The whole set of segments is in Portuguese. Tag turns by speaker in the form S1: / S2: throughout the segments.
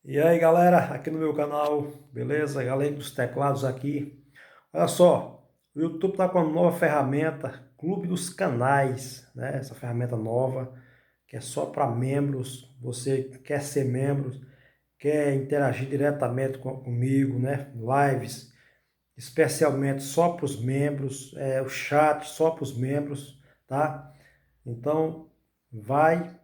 S1: E aí galera, aqui no meu canal, beleza? Galera dos teclados aqui. Olha só, o YouTube está com uma nova ferramenta, Clube dos Canais, né? Essa ferramenta nova, que é só para membros. Você quer ser membro, quer interagir diretamente comigo, né? Lives, especialmente só para os membros, o chat só para os membros, tá? Então, vai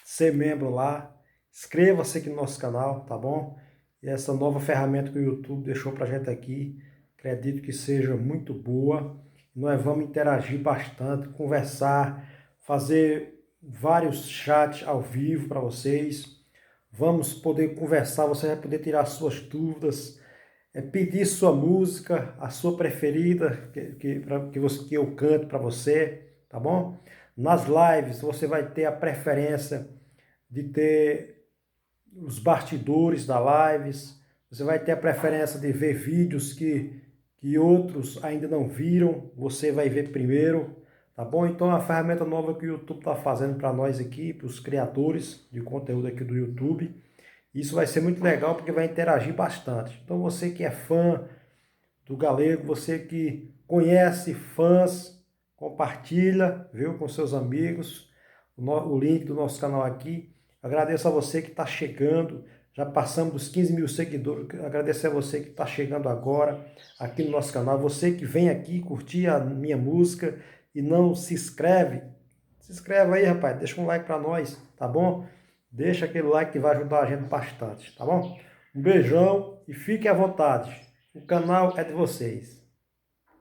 S1: ser membro lá, inscreva-se aqui no nosso canal, tá bom? E essa nova ferramenta que o YouTube deixou pra gente aqui, acredito que seja muito boa. Nós vamos interagir bastante, conversar, fazer vários chats ao vivo para vocês. Vamos poder conversar, você vai poder tirar suas dúvidas, pedir sua música, a sua preferida, que eu canto para você, tá bom? Nas lives você vai ter a preferência de ter os bastidores da lives, você vai ter a preferência de ver vídeos que outros ainda não viram, você vai ver primeiro, tá bom? Então a ferramenta nova que o YouTube está fazendo para nós aqui, para os criadores de conteúdo aqui do YouTube, isso vai ser muito legal porque vai interagir bastante. Então você que é fã do Galego, você que conhece fãs, compartilha, viu, com seus amigos, o link do nosso canal aqui. Agradeço a você que está chegando, já passamos dos 15 mil seguidores, agradecer a você que está chegando agora aqui no nosso canal, você que vem aqui curtir a minha música e não se inscreve aí, rapaz, deixa um like para nós, tá bom? Deixa aquele like que vai ajudar a gente bastante, tá bom? Um beijão e fique à vontade. O canal é de vocês.